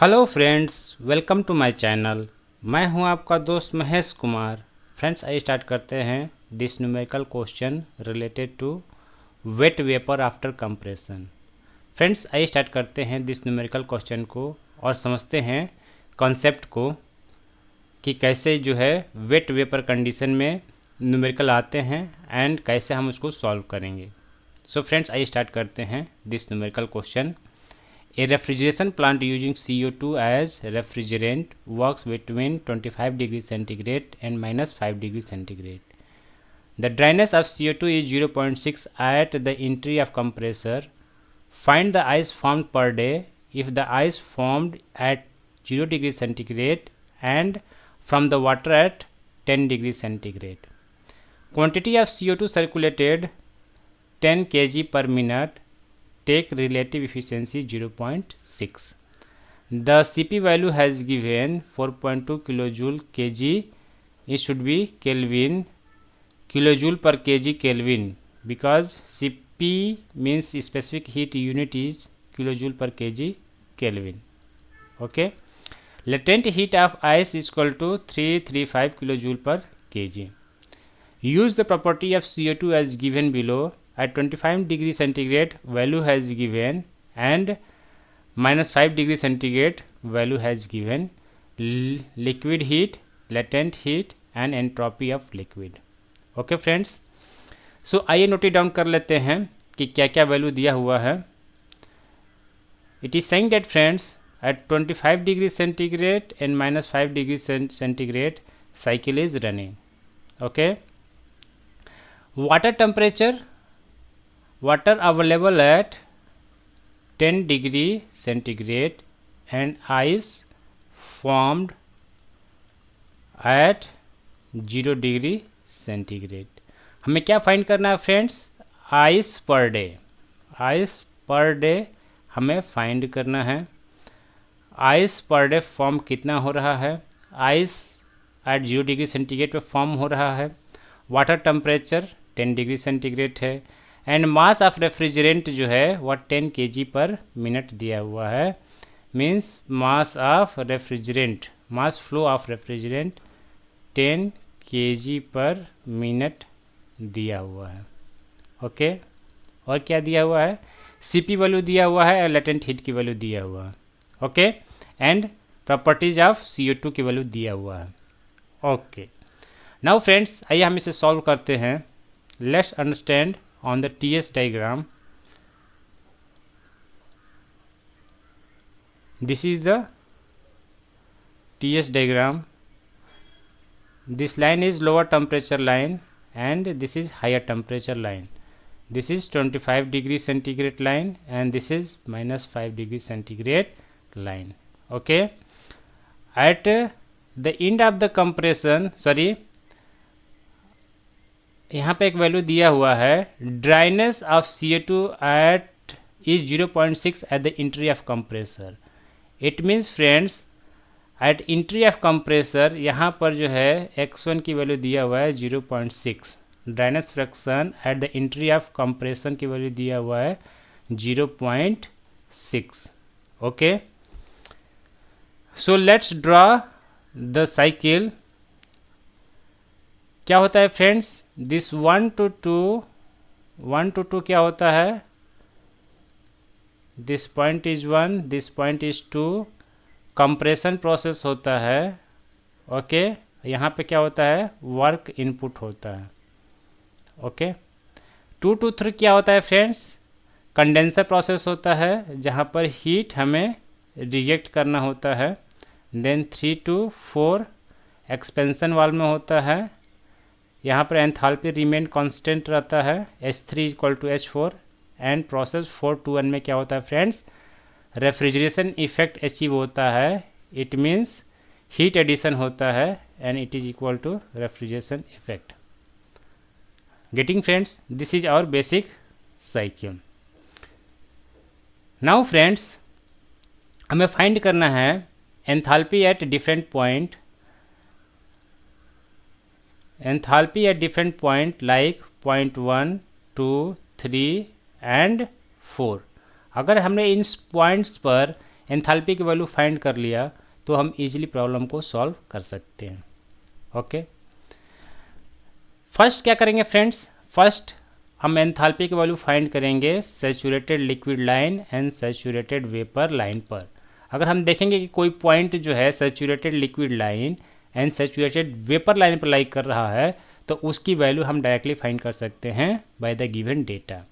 Hello friends, welcome to my channel. मैं हूं आपका दोस्त महेश कुमार। फ्रेंड्स, आइए स्टार्ट करते हैं this numerical question related to wet vapour after compression. Friends, आइए स्टार्ट करते हैं दिस न्यूमेरिकल क्वेश्चन को और समझते हैं कॉन्सेप्ट को कि कैसे जो है वेट वेपर कंडीशन में न्यूमेरिकल आते हैं एंड कैसे हम उसको सॉल्व करेंगे। सो फ्रेंड्स, आइए स्टार्ट करते हैं this numerical question. A refrigeration plant using CO2 as refrigerant works between 25 degrees centigrade and minus 5 degrees centigrade. The dryness of CO2 is 0.6 at the entry of compressor. Find the ice formed per day if the ice formed at 0 degrees centigrade and from the water at 10 degrees centigrade. Quantity of CO2 circulated 10 kg per minute. Take relative efficiency 0.6. The Cp value has given 4.2 kilojoule kg. It should be Kelvin, kilojoule per kg Kelvin, because Cp means specific heat unit is kilojoule per kg Kelvin. Okay. Latent heat of ice is equal to 335 kilojoule per kg. Use the property of CO2 as given below. At 25 degree centigrade value has given and minus 5 degree centigrade value has given liquid heat, latent heat and entropy of liquid. Okay friends, so आइए note down कर लेते हैं कि क्या क्या value दिया हुआ है. It is saying that friends, at 25 degree centigrade and minus 5 degree centigrade cycle is running. Okay. Water temperature, water available at 10 degree centigrade and ice formed at 0 degree centigrade. हमें क्या फाइंड करना है friends? Ice per day. Ice per day हमें find करना है. Ice per day form कितना हो रहा है? आइस एट 0 डिग्री सेंटीग्रेड पे फॉर्म हो रहा है. वाटर टेम्परेचर 10 डिग्री सेंटीग्रेड है एंड मास ऑफ रेफ्रिजरेंट जो है वह 10 kg पर मिनट दिया हुआ है. Means mass of refrigerant, mass flow of refrigerant 10 kg per minute दिया हुआ है. ओके. और क्या दिया हुआ है? सीपी वैल्यू दिया हुआ है और लेटेंट हीट की वैल्यू दिया हुआ है. Okay. And properties of CO2 की वैल्यू दिया हुआ है. ओके. नाउ फ्रेंड्स, आइए हम इसे सॉल्व करते हैं. Let's understand on the TS diagram. This is the TS diagram. This line is lower temperature line and this is higher temperature line. This is 25 degree centigrade line and this is minus 5 degree centigrade line. Okay. At the end of the compression, sorry, यहाँ पे एक value दिया हुआ है. Dryness of CO2 at is 0.6 at the entry of compressor. It means friends, at entry of compressor यहाँ पर जो है x1 की वैल्यू दिया हुआ है 0.6. Dryness fraction eight the entry of compression की वैल्यू दिया हुआ है 0.6. Okay. So let's draw the cycle. क्या होता है फ्रेंड्स? दिस 1 to 2 क्या होता है? This point is 1, this point is 2. Compression process होता है. ओके. यहाँ पे क्या होता है? वर्क इनपुट होता है. ओके. 2 to 3 क्या होता है फ्रेंड्स? कंडेंसर प्रोसेस होता है जहाँ पर हीट हमें रिजेक्ट करना होता है. देन 3 to 4 एक्सपेंशन वाल्व में होता है. यहाँ पर एंथैल्पी रिमेन कांस्टेंट रहता है. H3 = H4 and process 4 to 1 में क्या होता है फ्रेंड्स? रेफ्रिजरेशन इफेक्ट अचीव होता है. इट मीन्स हीट एडिशन होता है and it is equal to refrigeration effect. Getting friends? This is our basic cycle. Now friends, हमें फाइंड करना है enthalpy at different point. enthalpy at different point like point 1, 2, 3 and 4. अगर हमने इन points पर enthalpy की value find कर लिया तो हम इजीली प्रॉब्लम को सॉल्व कर सकते हैं। ओके, फर्स्ट क्या करेंगे फ्रेंड्स, फर्स्ट हम एंथैल्पी की वैल्यू फाइंड करेंगे saturated liquid line and saturated vapour line पर। अगर हम देखेंगे कि कोई पॉइंट जो है saturated liquid line and saturated vapour line पर लाई कर रहा है तो उसकी वैल्यू हम डायरेक्टली फाइंड कर सकते हैं by the given data.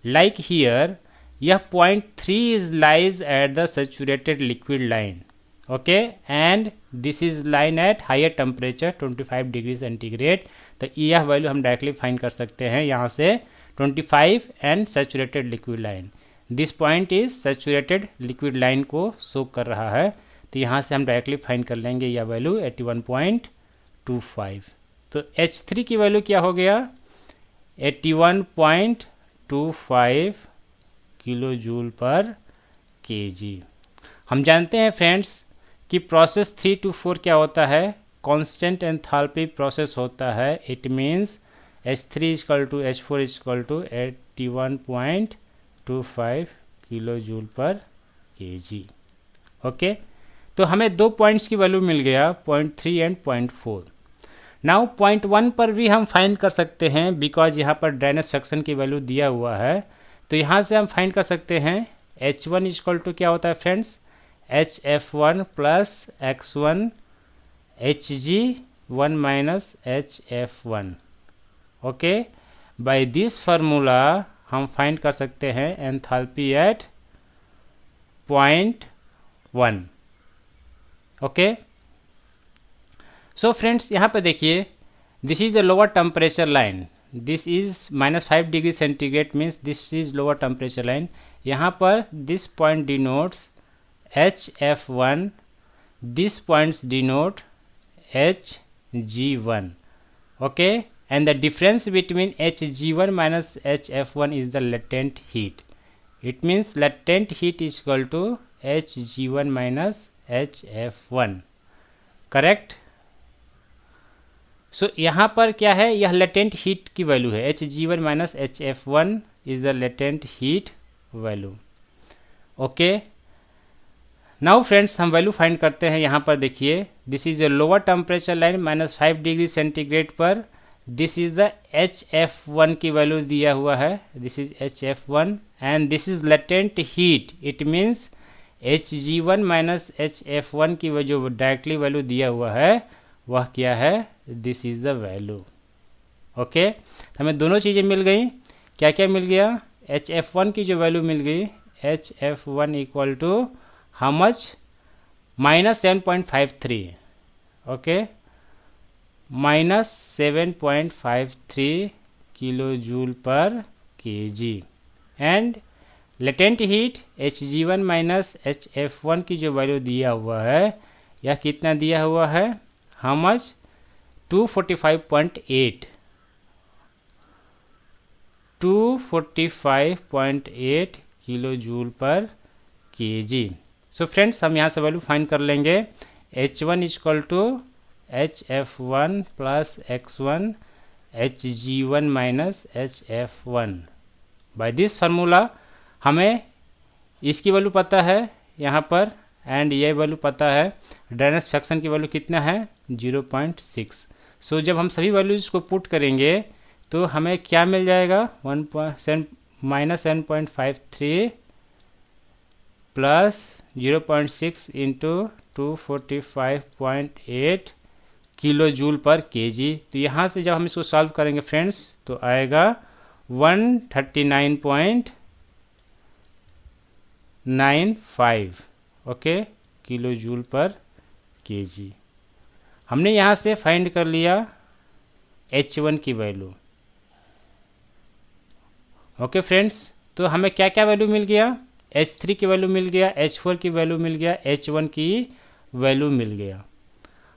Like here यह point 3 is lies at the saturated liquid line, okay, and this is line at higher temperature 25 degree centigrade. तो यह वैल्यू हम डायरेक्टली फाइंड कर सकते हैं यहाँ से 25 and saturated liquid line. This point is saturated liquid line को show कर रहा है, तो यहाँ से हम डायरेक्टली फाइंड कर लेंगे यह वैल्यू 81.25। तो H3 की वैल्यू क्या हो गया 81.25 किलो जूल पर केजी। हम जानते हैं फ्रेंड्स कि प्रोसेस 3 to 4 क्या होता है, कांस्टेंट एंथैल्पी प्रोसेस होता है। It means H3 equal to H4 equal to 81.25 kilo joule per KG. Okay, तो हमें दो पॉइंट्स की वैल्यू मिल गया, point 3 and point 4। Now point 1 पर भी हम फाइंड कर सकते हैं बिकॉज यहाँ पर ड्राइनेस फ्रैक्शन की वैल्यू दिया हुआ है, तो यहाँ से हम फाइंड कर सकते हैं H1 इक्वल टू क्या होता है friends, HF1 plus X1 Hg1 minus HF1। Okay, by this formula हम फाइंड कर सकते हैं enthalpy at point 1। Okay, so friends यहाँ पे देखिए this is the lower temperature line, this is -5 degree centigrade means this is lower temperature line. यहाँ पर this point denotes HF1, this points denote Hg1, okay, and the difference between Hg1 minus HF1 is the latent heat. It means latent heat is equal to Hg1 minus HF1, correct? So यहाँ पर क्या है, यह latent heat की value है, Hg1 minus HF1 is the latent heat value. Okay, now friends हम value find करते हैं। यहाँ पर देखिए this is a lower temperature line -5 degree centigrade पर, दिस इज द HF1 की वैल्यू दिया हुआ है, this is HF1 and this is latent heat. It means Hg1 minus HF1 की जो डायरेक्टली वैल्यू दिया हुआ है वह क्या है, this is the value. Okay, हमें दोनों चीज़ें मिल गई। क्या क्या मिल गया, HF1 की जो वैल्यू मिल गई HF1 equal to how much, -7.53, okay, -7.53 kilo joule per KG and latent heat Hg1 minus HF1 की जो वैल्यू दिया हुआ है यह कितना दिया हुआ है, how much, 245.8 kilo joule per KG. So friends हम यहाँ से वैल्यू फाइंड कर लेंगे H1 equal to HF1 plus X1 Hg1 minus HF1। By this formula हमें इसकी वैल्यू पता है यहाँ पर एंड ये वैल्यू पता है, ड्राइनेस फ्रैक्शन की वैल्यू कितना है 0.6। सो जब हम सभी वैल्यूज को पुट करेंगे तो हमें क्या मिल जाएगा, -7.53 plus 0.6 into 245.8 kilo joule per KG. तो यहाँ से जब हम इसको सॉल्व करेंगे फ्रेंड्स तो आएगा 139.95, okay, kilo joule per KG. हमने यहाँ से फाइंड कर लिया H1 की वैल्यू। ओके फ्रेंड्स, तो हमें क्या क्या वैल्यू मिल गया, H3 की वैल्यू मिल गया, H4 की वैल्यू मिल गया, H1 की वैल्यू मिल गया।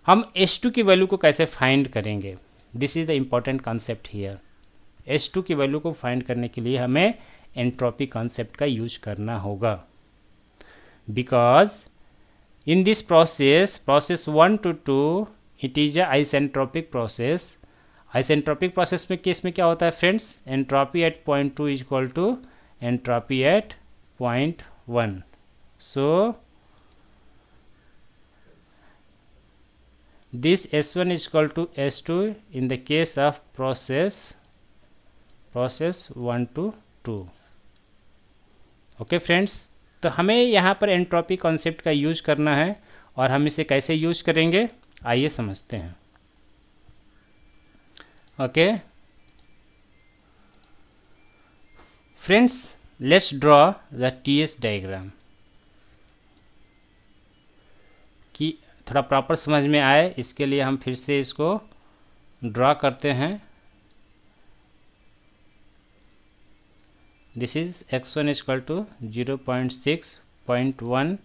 हम H2 की वैल्यू को कैसे फाइंड करेंगे, this is the important concept here. H2 की वैल्यू को फाइंड करने के लिए हमें एंट्रोपी कॉन्सेप्ट का यूज करना होगा, because in this process 1 to 2 it is a isentropic process. Isentropic process में केस में क्या होता है friends, entropy at point 2 is equal to entropy at point 1। So this S1 is equal to S2 in the case of process 1 to 2. Okay friends, तो हमें यहाँ पर entropy concept का यूज करना है और हम इसे कैसे यूज करेंगे आइए समझते हैं. Okay friends, let's draw the TS diagram कि थोड़ा प्रॉपर समझ में आए. इसके लिए हम फिर से इसको ड्रॉ करते हैं. This is x1 is equal to 0.6, 0.1,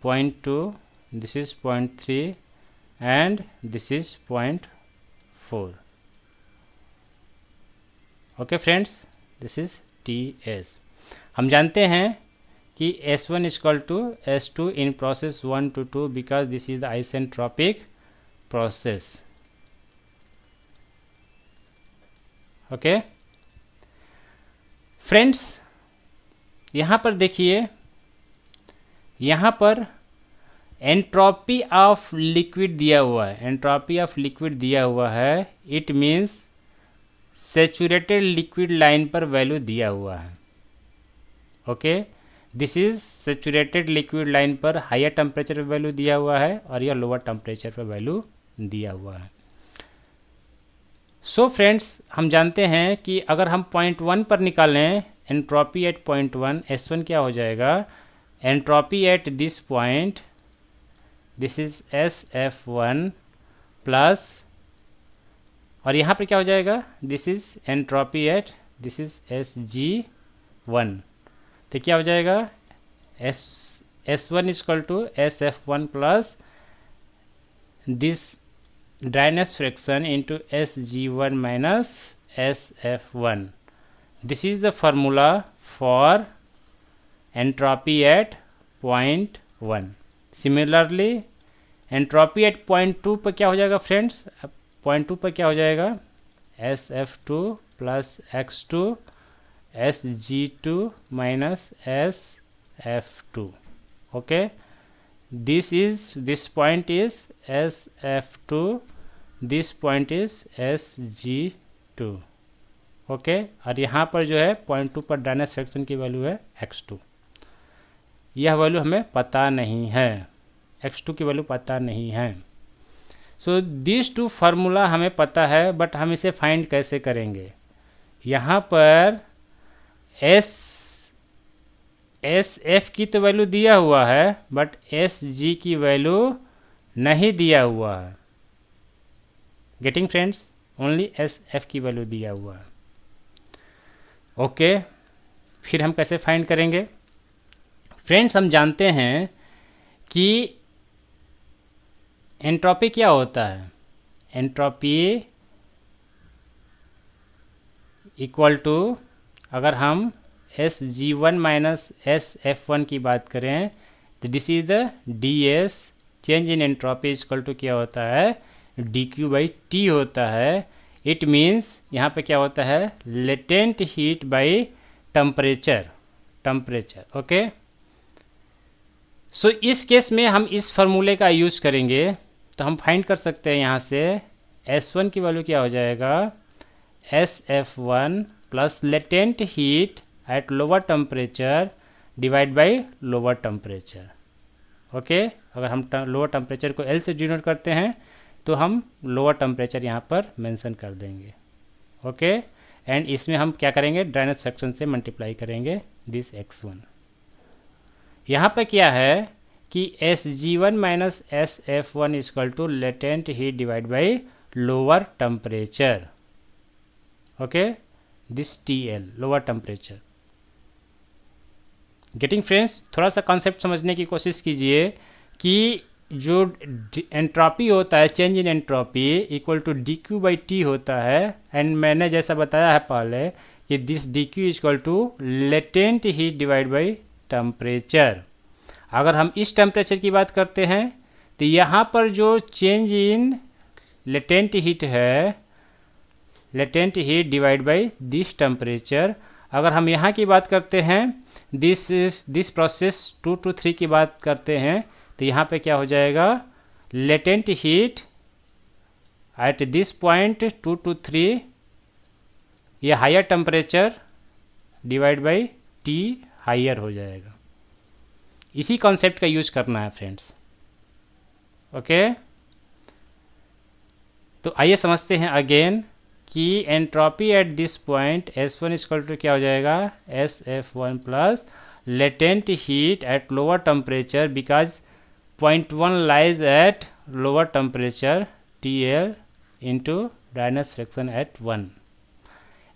0.2, this is 0.3 and this is 0.4. Okay friends, this is TS. हम जानते हैं कि S1 is equal to S2 in process 1 to 2 because this is the isentropic process. Okay friends, यहाँ पर देखिए, यहाँ पर entropy of liquid दिया हुआ है. एंट्रोपी ऑफ लिक्विड दिया हुआ है. It means saturated liquid line पर वैल्यू दिया हुआ है. Okay, this is saturated liquid line पर हायर टेम्परेचर पर वैल्यू दिया हुआ है और यह लोअर टेम्परेचर पर वैल्यू दिया हुआ है. सो फ्रेंड्स, हम जानते हैं कि अगर हम 0.1 पर निकालें एंट्रोपी एट 0.1, S1 क्या हो जाएगा, entropy at this point, this is SF1 plus, और यहाँ पर क्या हो जाएगा, this is entropy at, this is SG1. तो क्या हो जाएगा, S1 is equal to SF1 plus this dryness fraction into SG1 minus SF1. This is the formula for entropy at 0.1. Similarly, entropy at 0.2 पर क्या हो जाएगा फ्रेंड्स, 0.2 पर क्या हो जाएगा, SF2 plus X2 SG2 minus SF2. Okay, this point is SF2, this point is SG2. Okay, और यहाँ पर जो है 0.2 पर ड्राइनेस फ्रैक्शन की वैल्यू है X2. यह वैल्यू हमें पता नहीं है, X2 की वैल्यू पता नहीं है. सो दिस टू फार्मूला हमें पता है, बट हम इसे फाइंड कैसे करेंगे. यहाँ पर SF की तो वैल्यू दिया हुआ है, बट SG की वैल्यू नहीं दिया हुआ है. गेटिंग फ्रेंड्स, ओनली SF की वैल्यू दिया हुआ है. ओके, फिर हम कैसे फाइंड करेंगे फ्रेंड्स. हम जानते हैं कि एंट्रोपी क्या होता है, एंट्रोपी इक्वल टू, अगर हम SG1 माइनस SF1 की बात करें तो this is the DS, change in entropy equal to क्या होता है, dQ/T होता है. इट मीन्स यहाँ पे क्या होता है, latent heat by temperature. Okay, so इस केस में हम इस फार्मूले का यूज करेंगे तो हम फाइंड कर सकते हैं. यहाँ से S1 की वैल्यू क्या हो जाएगा, SF1 plus latent heat at lower temperature divide by lower temperature. Okay, अगर हम लोअर टेम्परेचर को L से डिनोट करते हैं तो हम लोअर टेम्परेचर यहाँ पर मेंशन कर देंगे. ओके, एंड इसमें हम क्या करेंगे, ड्राइनेस फ्रैक्शन से मल्टीप्लाई करेंगे दिस X1. यहाँ पर क्या है कि SG1 minus SF1 is equal to latent heat divide by lower temperature. Okay, this TL lower temperature. Getting friends, थोड़ा सा कॉन्सेप्ट समझने की कोशिश कीजिए कि जो एंट्रोपी होता है, change in entropy equal to dQ/T होता है. एंड मैंने जैसा बताया है पहले कि this dQ is equal to latent heat divide by temperature. अगर हम इस टेम्परेचर की बात करते हैं तो यहाँ पर जो चेंज इन लेटेंट हीट है, latent heat divide by this temperature. अगर हम यहाँ की बात करते हैं, दिस प्रोसेस 2 to 3 की बात करते हैं तो यहाँ पे क्या हो जाएगा, latent heat at this point 2 to 3 ये higher temperature divide by T higher हो जाएगा। इसी कॉन्सेप्ट का यूज करना है फ्रेंड्स। ओके, तो आइए समझते हैं अगेन कि entropy at this point S1 equal to क्या हो जाएगा, SF1 plus latent heat at lower temperature because point 1 lies at lower temperature TL into dryness fraction at 1।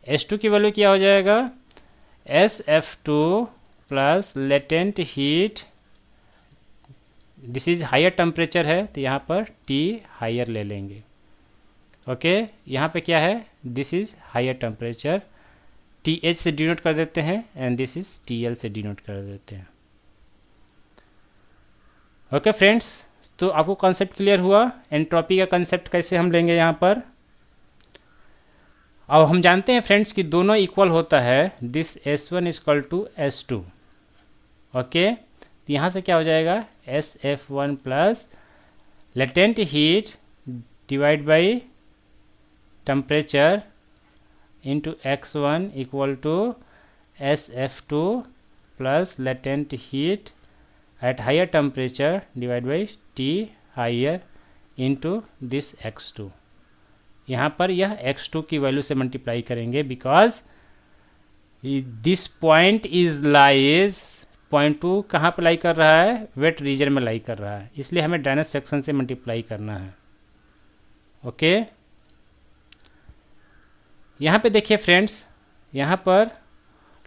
S2 की वैल्यू क्या हो जाएगा, SF2 plus latent heat, this is higher temperature है तो यहाँ पर T हायर ले लेंगे। ओके, यहाँ पे क्या है, this is higher temperature, TH से डिनोट कर देते हैं एंड दिस इज TL से डिनोट कर देते हैं। ओके फ्रेंड्स, तो आपको कॉन्सेप्ट क्लियर हुआ, एंट्रोपी का कॉन्सेप्ट कैसे हम लेंगे यहाँ पर। अब हम जानते हैं फ्रेंड्स कि दोनों इक्वल होता है, this S1 equal to S2। Okay, तो यहाँ से क्या हो जाएगा, SF1 plus latent heat divide by temperature into X1 equal to SF2 plus latent heat at higher temperature divide by T higher into this X2। यहाँ पर यह X2 की वैल्यू से मल्टीप्लाई करेंगे because this point is lies, point 2 कहाँ पर लाई कर रहा है, वेट रीजन में लाई कर रहा है, इसलिए हमें ड्राइनेस सेक्शन से मल्टीप्लाई करना है। ओके, यहाँ पे देखिए फ्रेंड्स, यहाँ पर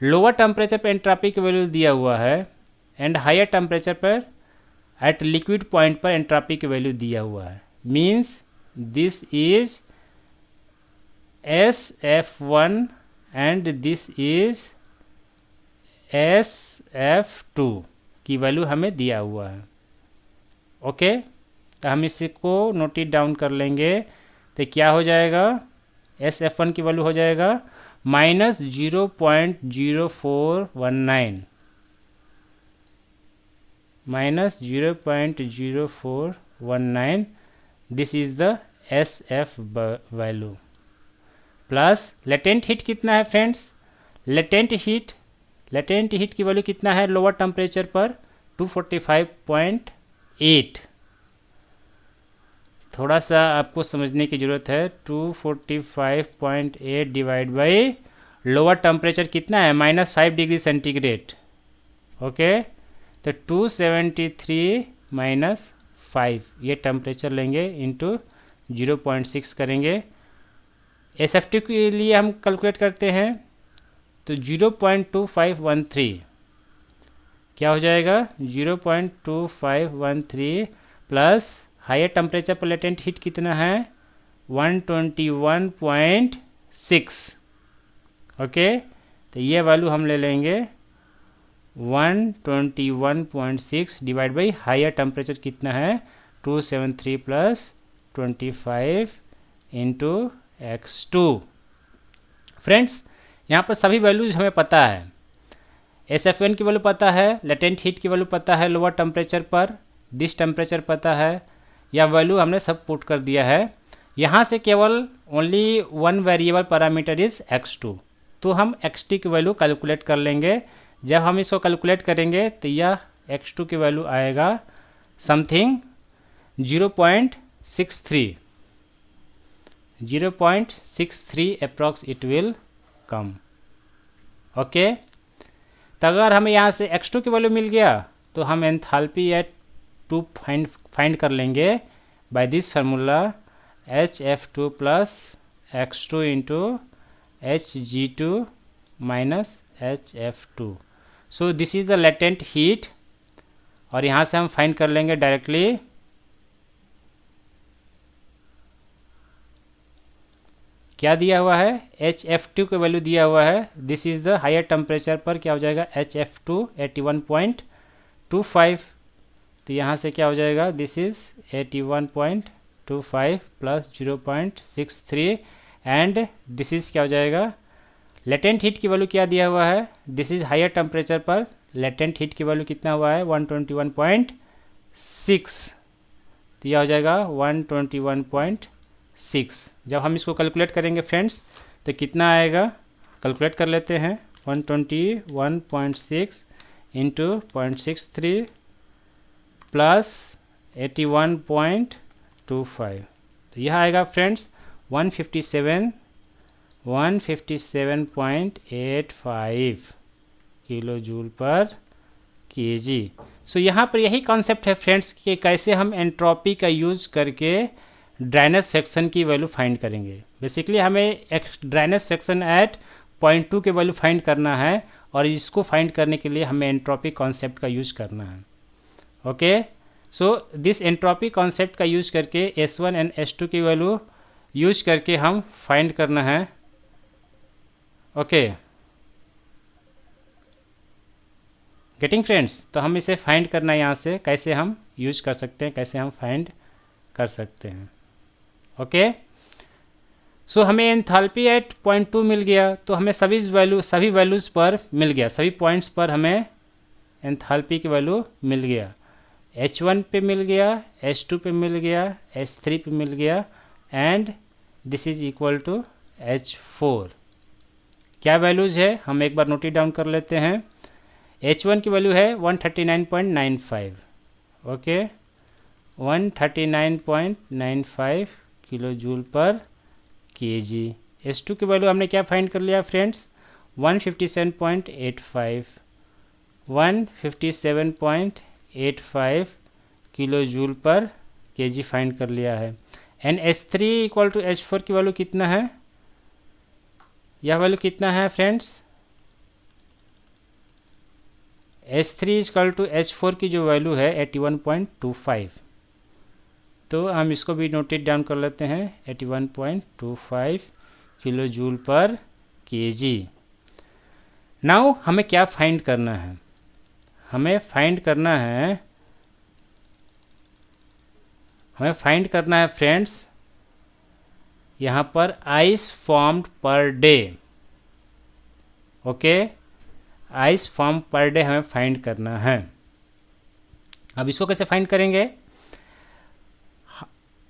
लोअर टेम्परेचर पर एंट्रोपी की वैल्यू दिया हुआ है एंड हायर टेम्परेचर पर एट लिक्विड पॉइंट पर एंट्रोपी की वैल्यू दिया हुआ है। Means this is SF1 and this is SF2 की वैल्यू हमें दिया हुआ है। ओके, तो हम इसको नोट इट डाउन कर लेंगे, तो क्या हो जाएगा, SF1 की वैल्यू हो जाएगा minus 0.0419, minus 0.0419, this is the SF value, plus latent heat कितना है फ्रेंड्स, लेटेंट हीट की वैल्यू कितना है लोअर टेम्परेचर पर, 245.8। थोड़ा सा आपको समझने की ज़रूरत है, 245.8 डिवाइड बाई लोअर टेम्परेचर कितना है, -5 डिग्री सेंटीग्रेड। ओके, तो 273 माइनस 5 ये टेम्परेचर लेंगे इंटू 0.6 करेंगे। SF2 के लिए हम कैलकुलेट करते हैं तो 0.2513 क्या हो जाएगा, 0.2513 प्लस हायर टेम्परेचर पर लेटेंट हीट कितना है, 121.6। ओके, तो ये वैल्यू हम ले लेंगे 121.6 डिवाइड बाई हायर टेम्परेचर कितना है, 273 प्लस 25 इंटू X2। फ्रेंड्स, यहाँ पर सभी वैल्यूज हमें पता है, SF1 की वैल्यू पता है, लेटेंट हीट की वैल्यू पता है लोअर टेम्परेचर पर, दिस टेम्परेचर पता है, यह वैल्यू हमने सब पुट कर दिया है। यहाँ से केवल only one variable parameter is X2, तो हम XT की वैल्यू कैलकुलेट कर लेंगे। जब हम इसको कैलकुलेट करेंगे तो यह X2 की वैल्यू आएगा something 0.63 approx it will come. Okay, तो अगर हमें यहाँ से X2 की वैल्यू मिल गया तो हम एंथैल्पी एट 2 फाइंड कर लेंगे by this formula HF2 plus X2 into Hg2 minus HF2। So this is the latent heat, और यहाँ से हम फाइंड कर लेंगे डायरेक्टली क्या दिया हुआ है, HF2 का वैल्यू दिया हुआ है, this is the higher temperature पर क्या हो जाएगा, HF2 81.25। तो यहाँ से क्या हो जाएगा, this is 81.25 plus 0.63 and this is क्या हो जाएगा, लेटेंट हीट की वैल्यू क्या दिया हुआ है, दिस इज हायर टेम्परेचर पर लेटेंट हीट की वैल्यू कितना हुआ है, 121.6। तो यह हो जाएगा 121.6 जब हम इसको कैलकुलेट करेंगे फ्रेंड्स तो कितना आएगा, कैलकुलेट कर लेते हैं। 121.6 इंटू 0.63 प्लस 81.25, तो यह आएगा friends 157.85 kilo joule per KG. So यहाँ पर यही कॉन्सेप्ट है फ्रेंड्स कि कैसे हम एंट्रोपी का यूज़ करके ड्राइनेस फ्रैक्शन की वैल्यू फाइंड करेंगे। बेसिकली हमें एक ड्राइनेस फ्रैक्शन एट 0.2 के वैल्यू फाइंड करना है और इसको फाइंड करने के लिए हमें एंट्रोपी कॉन्सेप्ट का यूज़ करना है। Okay, so this entropy concept का यूज़ करके S1 एंड S2 की वैल्यू यूज करके हम फाइंड करना है। ओके, गेटिंग फ्रेंड्स, तो हम इसे फाइंड करना है यहाँ से, कैसे हम यूज कर सकते हैं, कैसे हम फाइंड कर सकते हैं। ओके, सो हमें एंथैल्पी एट 0.2 मिल गया, तो हमें सभी वैल्यूज़ पर मिल गया, सभी पॉइंट्स पर हमें एंथैल्पी की वैल्यू मिल गया। H1 पे मिल गया, H2 पे मिल गया, H3 पे मिल गया and this is equal to H4। क्या वैल्यूज़ है हम एक बार नोट डाउन कर लेते हैं। H1 की वैल्यू है 139.95, okay, 139.95 kilo joule per KG. H2 की वैल्यू हमने क्या फाइंड कर लिया friends, 157.85 kilo joule per KG find कर लिया है। And H3 equal to H4 की वैल्यू कितना है, यह वैल्यू कितना है friends, H3 equal to H4 की जो वैल्यू है 81.25, तो हम इसको भी नोटेड डाउन कर लेते हैं, 81.25 kilo joule per KG. Now हमें क्या फाइंड करना है, हमें फाइंड करना है फ्रेंड्स यहाँ पर ice formed per day. Okay, ice form per day हमें फाइंड करना है। अब इसको कैसे फाइंड करेंगे,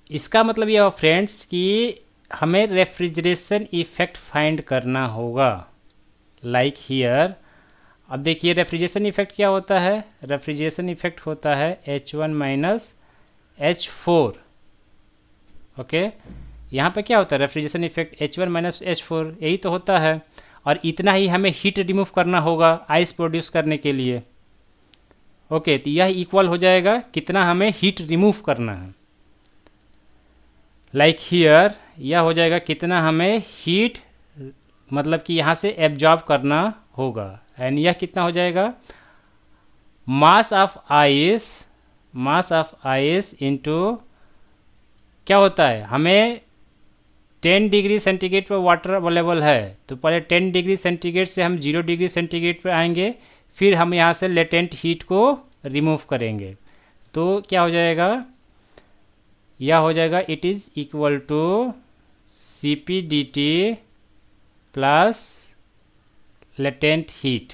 इसका मतलब यह फ्रेंड्स कि हमें रेफ्रिजरेशन इफेक्ट फाइंड करना होगा, लाइक हियर। अब देखिए रेफ्रिजरेशन इफेक्ट क्या होता है, रेफ्रिजरेशन इफेक्ट होता है H1 माइनस H4। ओके, यहाँ पे क्या होता है refrigeration effect H1 minus H4, यही तो होता है। और इतना ही हमें हीट रिमूव करना होगा आइस प्रोड्यूस करने के लिए। ओके, तो यह इक्वल हो जाएगा कितना हमें हीट रिमूव करना है, लाइक हियर यह हो जाएगा कितना हमें हीट मतलब कि यहाँ से एब्जॉर्ब करना होगा। एंड यह कितना हो जाएगा, मास ऑफ आइस इनटू क्या होता है, हमें 10 डिग्री सेंटीग्रेड पर वाटर अवेलेबल है, तो पहले 10 डिग्री सेंटीग्रेड से हम 0 डिग्री सेंटीग्रेड पर आएंगे, फिर हम यहाँ से लेटेंट हीट को रिमूव करेंगे। तो क्या हो जाएगा, यह हो जाएगा it is equal to CP/dT plus latent heat.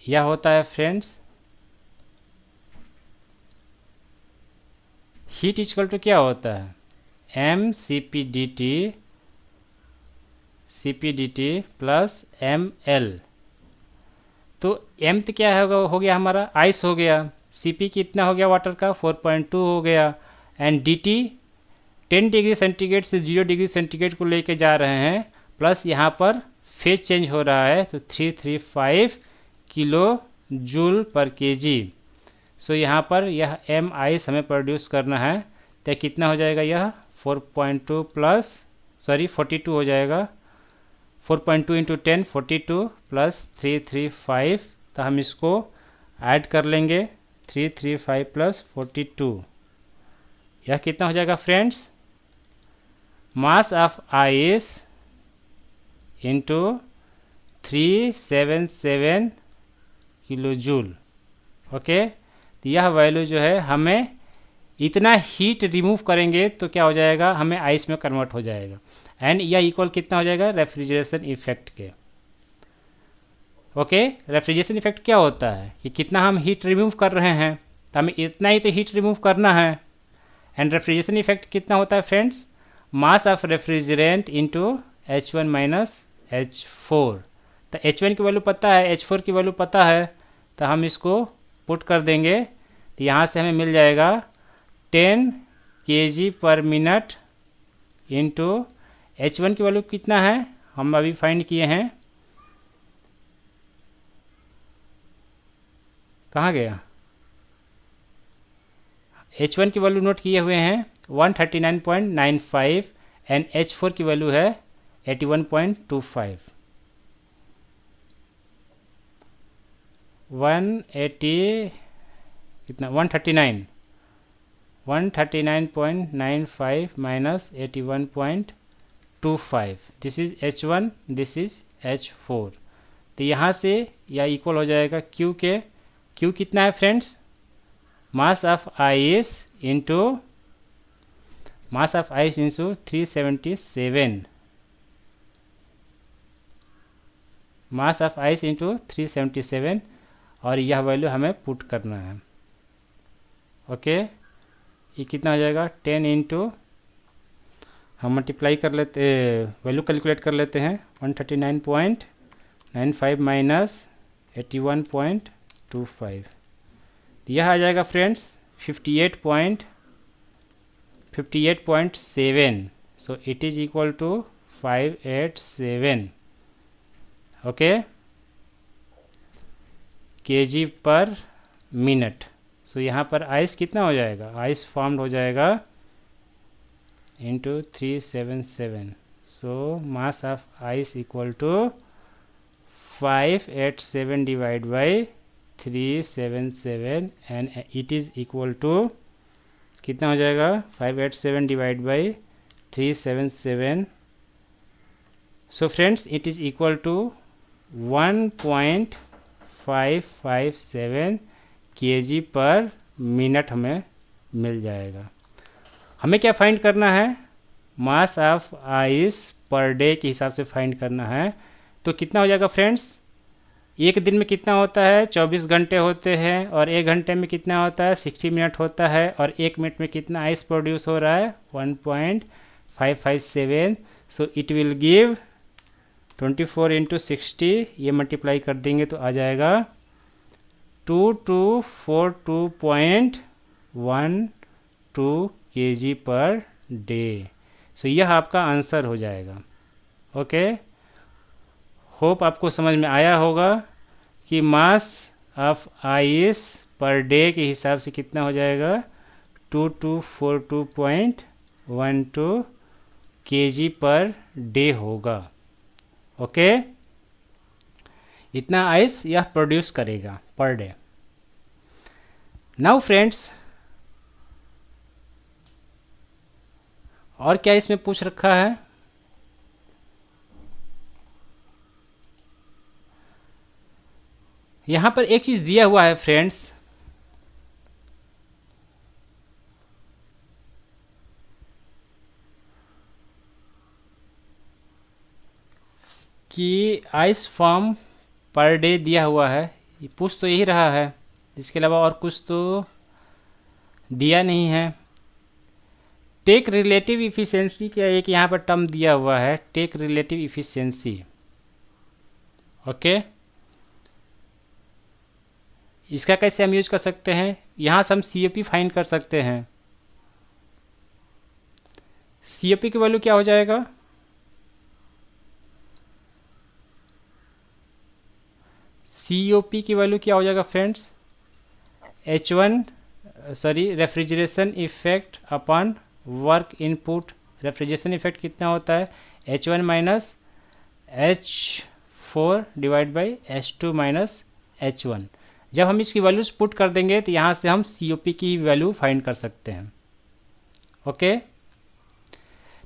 यह होता है फ्रेंड्स हीट इक्वल टू क्या होता है, CP/dT प्लस ML। तो M तो क्या हो गया हमारा, आइस हो गया, CP कितना हो गया वाटर का 4.2 हो गया, एंड DT 10 डिग्री सेंटीग्रेड से 0 डिग्री सेंटीग्रेड को लेके जा रहे हैं, प्लस यहाँ पर फेज चेंज हो रहा है, तो 335 kilo joule per KG. So यहाँ पर यह M आइस हमें प्रोड्यूस करना है, तो कितना हो जाएगा, यह 4.2 प्लस 42 हो जाएगा, 4.2 इंटू 10 42 प्लस 335, तो हम इसको ऐड कर लेंगे, 335 प्लस 42, यह कितना हो जाएगा friends, mass of ice into 377 kilo joule. Okay, तो यह वैल्यू जो है हमें इतना हीट रिमूव करेंगे तो क्या हो जाएगा, हमें आइस में कन्वर्ट हो जाएगा। एंड यह इक्वल कितना हो जाएगा रेफ्रिजरेशन इफेक्ट के। ओके, रेफ्रिजरेशन इफेक्ट क्या होता है कि कितना हम हीट रिमूव कर रहे हैं, तो हमें इतना ही तो हीट रिमूव करना है। एंड रेफ्रिजरेशन इफेक्ट कितना होता है friends, mass of refrigerant into H1 minus H4। तो H1 की वैल्यू पता है, H4 की वैल्यू पता है, तो हम इसको पुट कर देंगे। तो यहाँ से हमें मिल जाएगा 10 kg per minute into H1 की वैल्यू कितना है हम अभी फाइंड किए हैं, कहाँ गया, H1 की वैल्यू नोट किए हुए हैं 139.95 एंड H4 की वैल्यू है 81.25। 180 कितना 139.95 minus 81.25, this is H1, this is H4। तो यहाँ से यह इक्वल हो जाएगा Q के, Q कितना है friends, mass of ice into 377, mass of ice into 377, और यह वैल्यू हमें पुट करना है। ओके, ये कितना हो जाएगा 10 इंटू, हम मल्टीप्लाई कर लेते, वैल्यू कैलकुलेट कर लेते हैं, 139.95 माइनस 81.25, यह आ जाएगा friends 58.7। So it is equal to 587 okay kg per minute. So यहाँ पर आइस कितना हो जाएगा, आइस फॉर्म्ड हो जाएगा into 377। So mass of ice equal to 587 divide by 377 and it is equal to कितना हो जाएगा 587 divide by 377। So friends it is equal to 1.557 kg per minute हमें मिल जाएगा। हमें क्या फाइंड करना है, mass of ice per day के हिसाब से फाइंड करना है। तो कितना हो जाएगा फ्रेंड्स, एक दिन में कितना होता है 24 घंटे होते हैं, और एक घंटे में कितना होता है 60 मिनट होता है, और एक मिनट में कितना आइस प्रोड्यूस हो रहा है 1.557। So it will give 24 into 60, ये मल्टीप्लाई कर देंगे तो आ जाएगा 2242.12 kg पर डे। सो यह आपका आंसर हो जाएगा। ओके, होप आपको समझ में आया होगा कि मास ऑफ आइस पर डे के हिसाब से कितना हो जाएगा 2242.12 kg पर डे होगा। ओके, इतना आइस यह प्रोड्यूस करेगा पर डे। नाउ फ्रेंड्स, और क्या इसमें पूछ रखा है, यहाँ पर एक चीज़ दिया हुआ है फ्रेंड्स, कि आइस फॉर्म पर डे दिया हुआ है, ये पूछ तो यही रहा है, इसके अलावा और कुछ तो दिया नहीं है। टेक रिलेटिव इफ़िशियंसी का एक यहाँ पर टर्म दिया हुआ है, टेक रिलेटिव इफ़िशियंसी। ओके, इसका कैसे हम यूज कर सकते हैं, यहाँ से हम COP फाइंड कर सकते हैं। COP की वैल्यू क्या हो जाएगा, COP की वैल्यू क्या हो जाएगा friends, H1 refrigeration effect upon work input. Refrigeration effect कितना होता है H1 minus H4 divide by H2 minus H1। जब हम इसकी वैल्यूज पुट कर देंगे तो यहाँ से हम COP की वैल्यू फाइंड कर सकते हैं। ओके,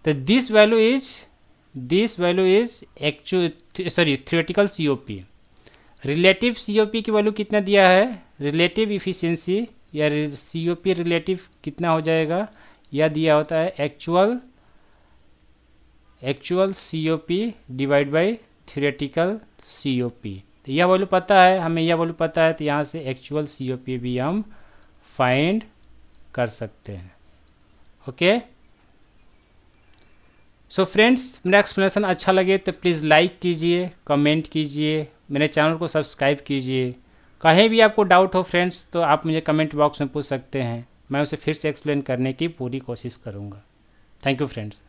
तो this value is theoretical COP। Relative COP की वैल्यू कितना दिया है, रिलेटिव इफिशियंसी या COP रिलेटिव कितना हो जाएगा, यह दिया होता है actual COP divide by theoretical COP। तो यह वैल्यू पता है, हमें यह वैल्यू पता है, तो यहाँ से एक्चुअल COP भी हम फाइंड कर सकते हैं। ओके। सो फ्रेंड्स, मेरा एक्सप्लेनेशन अच्छा लगे तो प्लीज़ लाइक कीजिए, कमेंट कीजिए, मेरे चैनल को सब्सक्राइब कीजिए। कहीं भी आपको डाउट हो फ्रेंड्स तो आप मुझे कमेंट बॉक्स में पूछ सकते हैं, मैं उसे फिर से एक्सप्लेन करने की पूरी कोशिश करूँगा। Thank you friends.